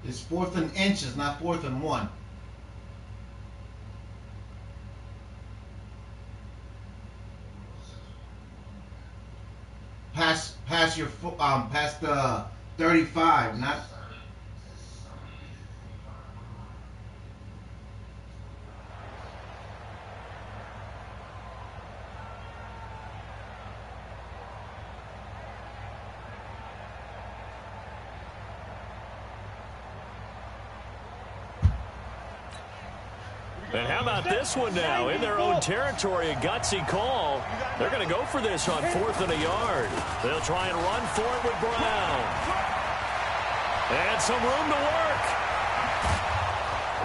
It's 4th and inches, not 4th and 1. Pass your past the 35, not. And how about this one now? In their own territory, a gutsy call. They're going to go for this on 4th and a yard. They'll try and run for it with Brown. And some room to work.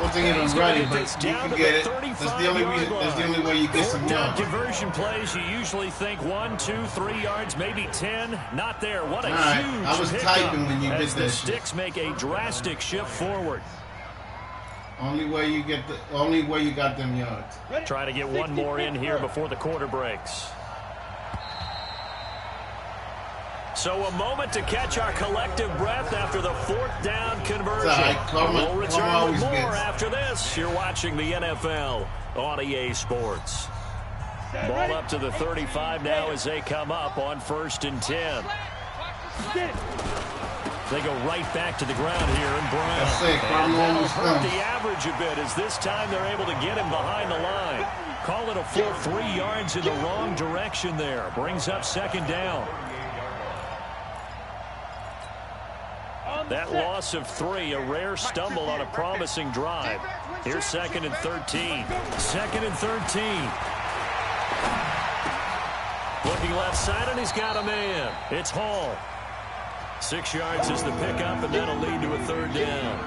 Wasn't even ready, but you can get it. That's the only reason. That's the only way you get some yards. Conversion plays, you usually think 1, 2, 3 yards, maybe 10. Not there. What a huge I was typing when you did that. The sticks make a drastic shift forward. Only way you got them yards. Try to get one more in here before the quarter breaks. So a moment to catch our collective breath after the 4th down conversion. We'll return with more after this. You're watching the NFL on EA Sports. Ball up to the 35 now as they come up on 1st and 10. They go right back to the ground here in Brown. And that'll hurt the average a bit as this time they're able to get him behind the line. Call it a full 3 yards in the wrong direction there. Brings up 2nd down. That loss of 3, a rare stumble on a promising drive. Here's 2nd and 13. 2nd and 13. Looking left side, and he's got a man. It's Hall. 6 yards is the pickup, and that'll lead to a 3rd down.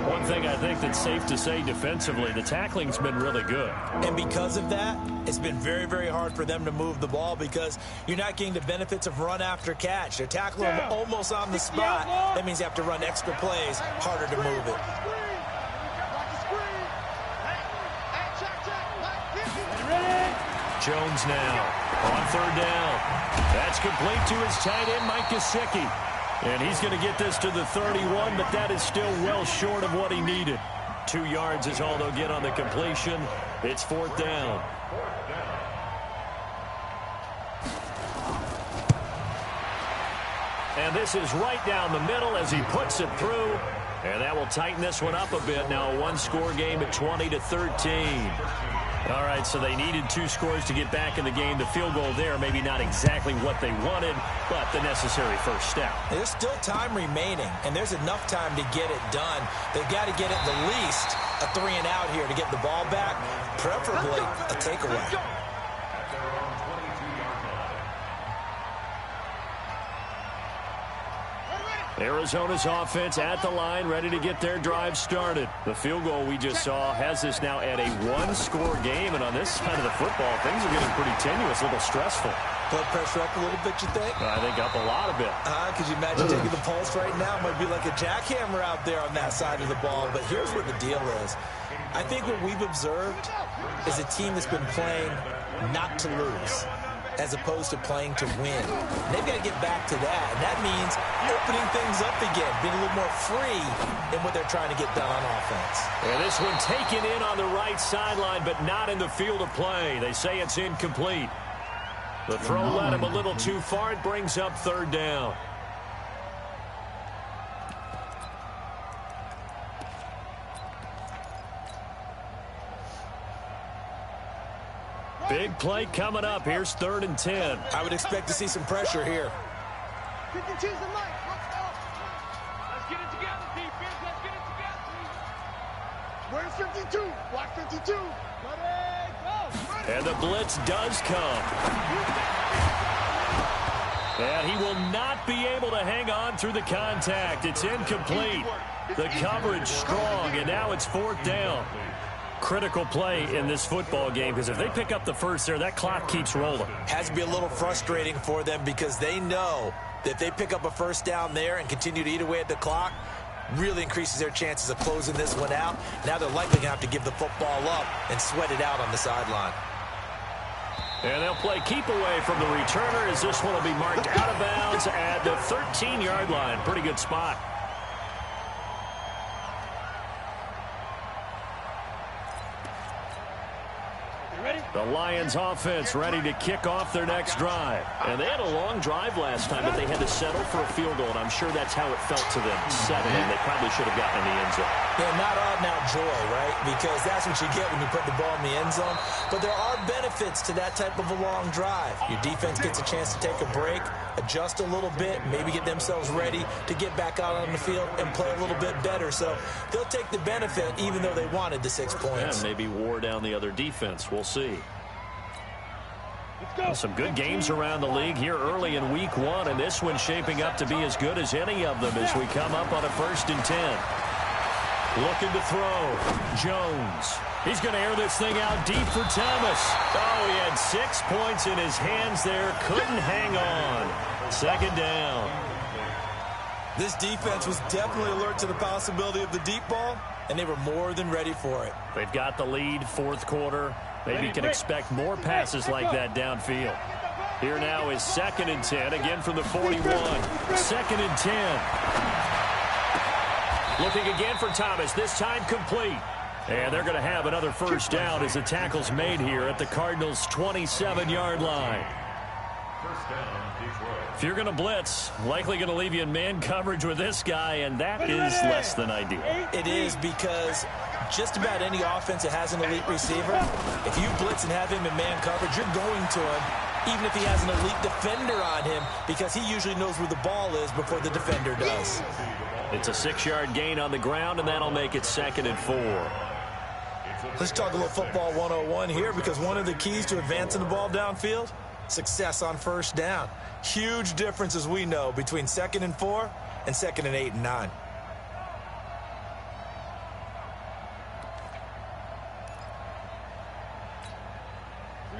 One thing I think that's safe to say defensively, the tackling's been really good. And because of that, it's been very, very hard for them to move the ball because you're not getting the benefits of run after catch. They're tackling them almost on the spot. That means you have to run extra plays, harder to move it. Jones now on 3rd down. That's complete to his tight end, Mike Gesicki. And he's going to get this to the 31, but that is still well short of what he needed. 2 yards is all they'll get on the completion. It's 4th down. And this is right down the middle as he puts it through. And that will tighten this one up a bit. Now a 1-score game at 20-13. All right, so they needed 2 scores to get back in the game. The field goal there, maybe not exactly what they wanted, but the necessary first step. There's still time remaining, and there's enough time to get it done. They've got to get at the least a 3 and out here to get the ball back, preferably a takeaway. Arizona's offense at the line, ready to get their drive started. The field goal we just saw has this now at a 1-score game, and on this side of the football, things are getting pretty tenuous, a little stressful. Blood pressure up a little bit, you think? I think up a lot of it. Could you imagine taking the pulse right now? It might be like a jackhammer out there on that side of the ball, but here's what the deal is. I think what we've observed is a team that's been playing not to lose, as opposed to playing to win. And they've got to get back to that. And that means opening things up again, being a little more free in what they're trying to get done on offense. And this one taken in on the right sideline, but not in the field of play. They say it's incomplete. The throw led him a little too far. It brings up 3rd down. Big play coming up. Here's 3rd and 10. I would expect to see some pressure here. Let's get it together, defense. Let's get it together. Where's 52? Block 52. Ready, go. And the blitz does come. And he will not be able to hang on through the contact. It's incomplete. The coverage strong, and now it's 4th down. Critical play in this football game, because if they pick up the first there, that clock keeps rolling. Has to be a little frustrating for them because they know that if they pick up a first down there and continue to eat away at the clock, really increases their chances of closing this one out. Now they're likely going to have to give the football up and sweat it out on the sideline. And they'll play keep away from the returner as this one will be marked out of bounds at the 13-yard line. Pretty good spot. The Lions offense ready to kick off their next drive. And they had a long drive last time, but they had to settle for a field goal, and I'm sure that's how it felt to them. 7, and they probably should have gotten in the end zone. Yeah, not out-and-out joy, right? Because that's what you get when you put the ball in the end zone. But there are benefits to that type of a long drive. Your defense gets a chance to take a break, adjust a little bit, maybe get themselves ready to get back out on the field and play a little bit better. So they'll take the benefit even though they wanted the 6 points. And maybe wore down the other defense. We'll see. Some good games around the league here early in week 1, and this one's shaping up to be as good as any of them as we come up on a 1st and 10. Looking to throw. Jones. He's going to air this thing out deep for Thomas. Oh, he had 6 points in his hands there. Couldn't hang on. 2nd down. This defense was definitely alert to the possibility of the deep ball, and they were more than ready for it. They've got the lead, 4th quarter. Maybe you can expect more passes like that downfield. Here now is 2nd and 10, again from the 41. 2nd and 10. Looking again for Thomas, this time complete. And they're going to have another 1st down as the tackle's made here at the Cardinals' 27-yard line. If you're going to blitz, likely going to leave you in man coverage with this guy, and that is less than ideal. It is, because just about any offense that has an elite receiver, if you blitz and have him in man coverage, you're going to him, even if he has an elite defender on him, because he usually knows where the ball is before the defender does. It's a 6-yard gain on the ground, and that'll make it 2nd and 4. Let's talk a little football 101 here, because one of the keys to advancing the ball downfield, success on 1st down. Huge difference, as we know, between 2nd and 4 and 2nd and 8 and 9.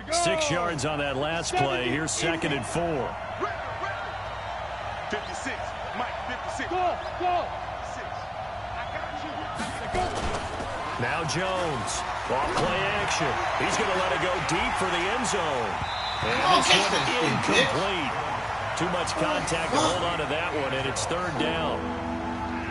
Go. 6 yards on that last play. Here's 2nd and 4. 56. Mike, 56. Go. Now Jones. Off play action. He's going to let it go deep for the end zone. And this one incomplete. Too much contact to hold on to that one, and it's 3rd down.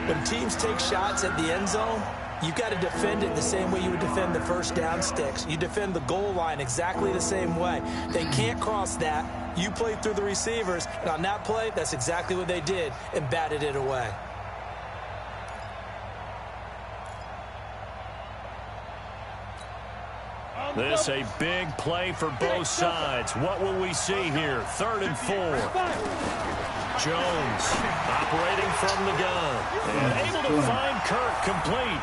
When teams take shots at the end zone, you've got to defend it the same way you would defend the 1st down sticks. You defend the goal line exactly the same way. They can't cross that. You play through the receivers, and on that play, that's exactly what they did and batted it away. This a big play for both sides. What will we see here? 3rd and 4. Jones operating from the gun. And able to find Kirk complete.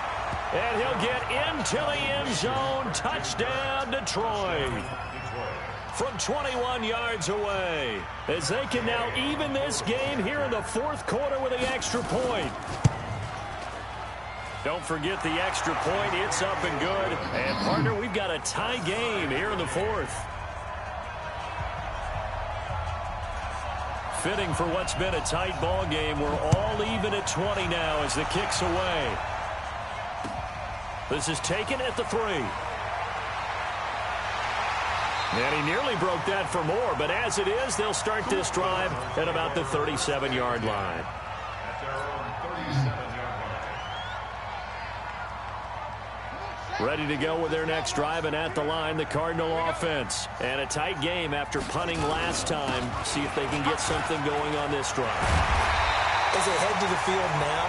And he'll get into the end zone. Touchdown, Detroit. From 21 yards away. As they can now even this game here in the 4th quarter with the extra point. Don't forget the extra point. It's up and good. And, partner, we've got a tie game here in the 4th. Fitting for what's been a tight ball game. We're all even at 20 now as the kick's away. This is taken at the 3. And he nearly broke that for more. But as it is, they'll start this drive at about the 37-yard line. Ready to go with their next drive, and at the line, the Cardinal offense. And a tight game after punting last time. See if they can get something going on this drive. As they head to the field now,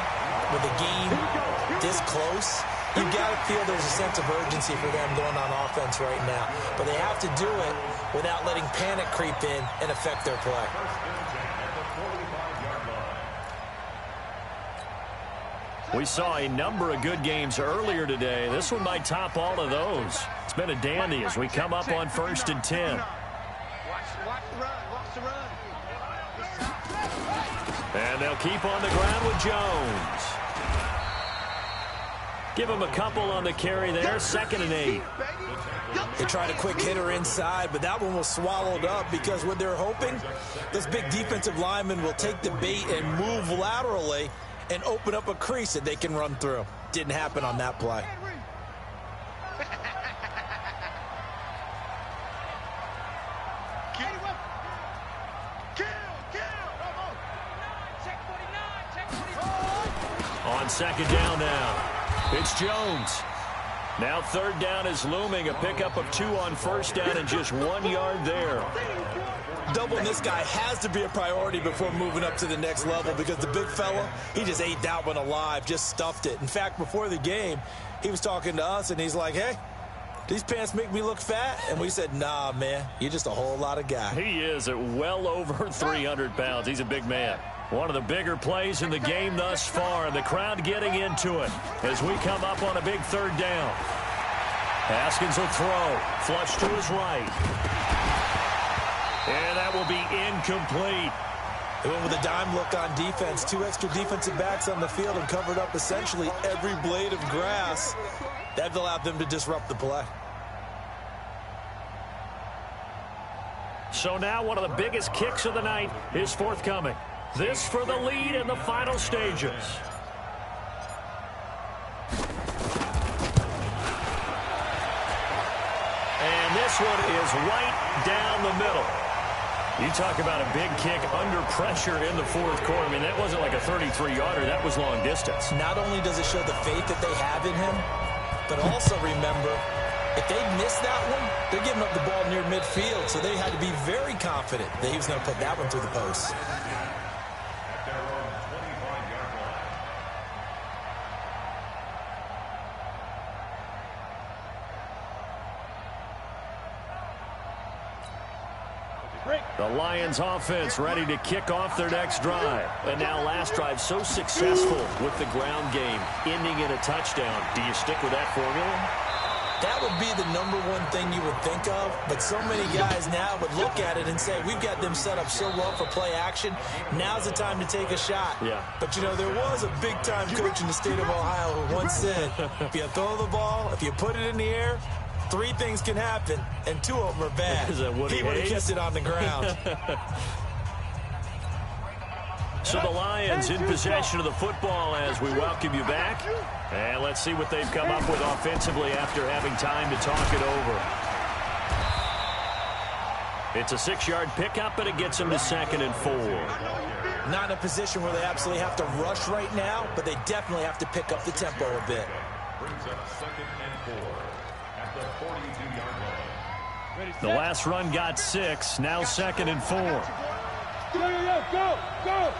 with the game this close, you've got to feel there's a sense of urgency for them going on offense right now. But they have to do it without letting panic creep in and affect their play. We saw a number of good games earlier today. This one might top all of those. It's been a dandy as we come up on 1st and 10. And they'll keep on the ground with Jones. Give him a couple on the carry there. 2nd and 8. They tried a quick hitter inside, but that one was swallowed up because what they're hoping, this big defensive lineman will take the bait and move laterally and open up a crease that they can run through. Didn't happen on that play. On 2nd down now, it's Jones. Now third down is looming. A pickup of 2 on first down and just 1 yard there. Doubling this guy has to be a priority before moving up to the next level because the big fella, he just ate that one alive, just stuffed it. In fact, before the game, he was talking to us, and he's like, hey, these pants make me look fat? And we said, nah, man, you're just a whole lot of guy. He is at well over 300 pounds. He's a big man. One of the bigger plays in the game thus far, and the crowd getting into it as we come up on a big third down. Haskins will throw. Flush to his right. And that will be incomplete. They went with a dime look on defense. 2 extra defensive backs on the field and covered up essentially every blade of grass. That allowed them to disrupt the play. So now one of the biggest kicks of the night is forthcoming. This for the lead in the final stages. And this one is right down the middle. You talk about a big kick under pressure in the fourth quarter. I mean, that wasn't like a 33-yarder. That was long distance. Not only does it show the faith that they have in him, but also remember, if they miss that one, they're giving up the ball near midfield, so they had to be very confident that he was going to put that one through the post. The Lions offense ready to kick off their next drive. And now last drive so successful with the ground game, ending in a touchdown. Do you stick with that formula? That would be the #1 thing you would think of, but so many guys now would look at it and say, we've got them set up so well for play action. Now's the time to take a shot. Yeah. But, you know, there was a big-time coach in the state of Ohio who once said, if you throw the ball, if you put it in the air, 3 things can happen, and 2 of them are bad. Is that what he would have kept it on the ground. So the Lions in possession of the football as we welcome you back. And let's see what they've come up with offensively after having time to talk it over. It's a 6-yard pickup, and it gets them to 2nd and 4. Not in a position where they absolutely have to rush right now, but they definitely have to pick up the tempo a bit. Brings up 2nd and 4 at the 42-yard line. The last run got 6, now 2nd and 4. Go!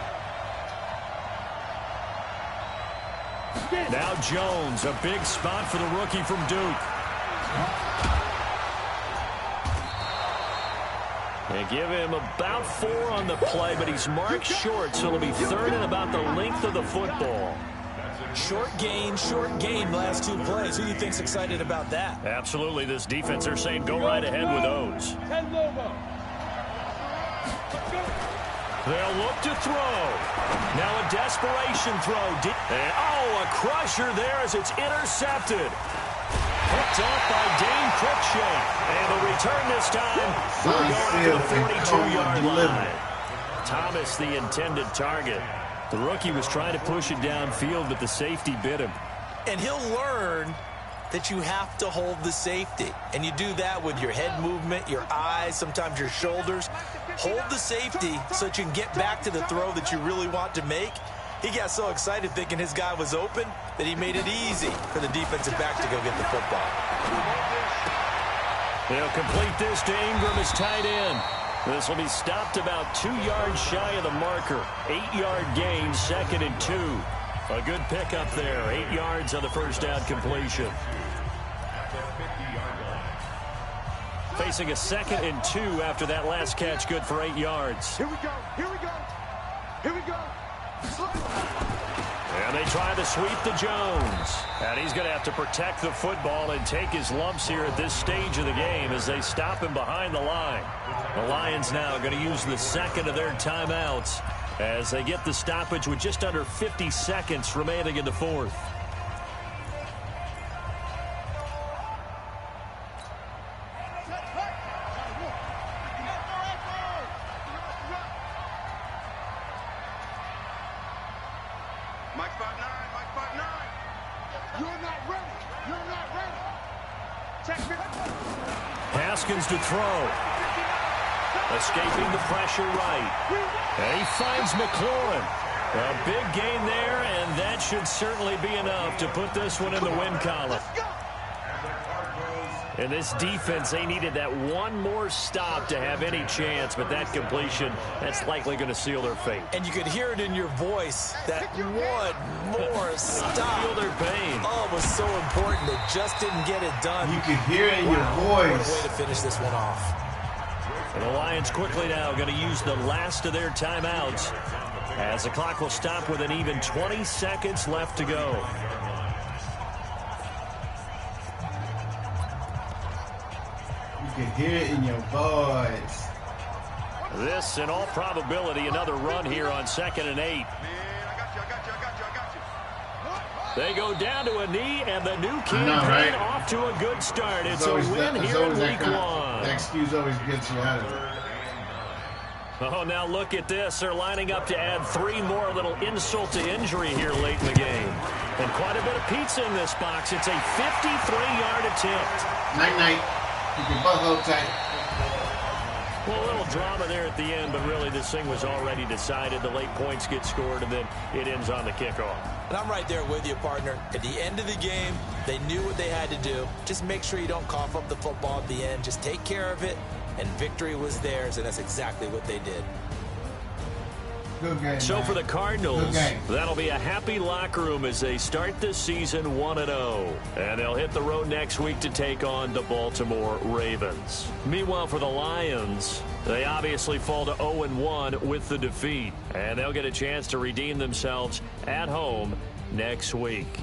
Now Jones, a big spot for the rookie from Duke. They give him about 4 on the play, but he's marked short, so it'll be 3rd and about the length of the football. Short gain the last 2 plays. Who do you think's excited about that? Absolutely. This defense, they're saying go right ahead with those. They'll look to throw. Now a desperation throw. And, a crusher there as it's intercepted. Picked off by Dane Cruikshank. And the return this time, we're going to the 42-yard line. Thomas, the intended target. The rookie was trying to push it downfield, but the safety bit him. And he'll learn that you have to hold the safety. And you do that with your head movement, your eyes, sometimes your shoulders. Hold the safety so that you can get back to the throw that you really want to make. He got so excited thinking his guy was open that he made it easy for the defensive back to go get the football. They'll complete this to Ingram as tight end. This will be stopped about 2 yards shy of the marker. 8-yard gain, 2nd and 2. A good pickup there. 8 yards on the first down completion. Facing a 2nd and 2 after that last catch, good for 8 yards. Here we go. And they try to sweep to Jones. And he's going to have to protect the football and take his lumps here at this stage of the game as they stop him behind the line. The Lions now going to use the 2nd of their timeouts as they get the stoppage with just under 50 seconds remaining in the 4th. Haskins to throw. Escaping the pressure right. And he finds McLaurin. A big gain there, and that should certainly be enough to put this one in the win column. And this defense, they needed that one more stop to have any chance, but that completion, that's likely going to seal their fate. And you could hear it in your voice, that one more stop. Feel their pain. Oh, it was so important. They just didn't get it done. You could hear it in your voice. What a way to finish this one off. And the Lions quickly now going to use the last of their timeouts as the clock will stop with an even 20 seconds left to go. You can hear it in your voice. This, in all probability, another run here on 2nd and 8. They go down to a knee, and the new campaign off to a good start. It's a win here in week 1. That excuse always gets you out of it. Oh, now look at this. They're lining up to add 3 more, a little insult to injury here late in the game. And quite a bit of pizza in this box. It's a 53-yard attempt. Night-night. Keep your butthole tight. Well, a little drama there at the end, but really this thing was already decided. The late points get scored, and then it ends on the kickoff. And I'm right there with you, partner. At the end of the game, they knew what they had to do. Just make sure you don't cough up the football at the end. Just take care of it, and victory was theirs, and that's exactly what they did. Good game, so man. for the Cardinals, that'll be a happy locker room as they start this season 1-0. And they'll hit the road next week to take on the Baltimore Ravens. Meanwhile, for the Lions, they obviously fall to 0-1 with the defeat. And they'll get a chance to redeem themselves at home next week.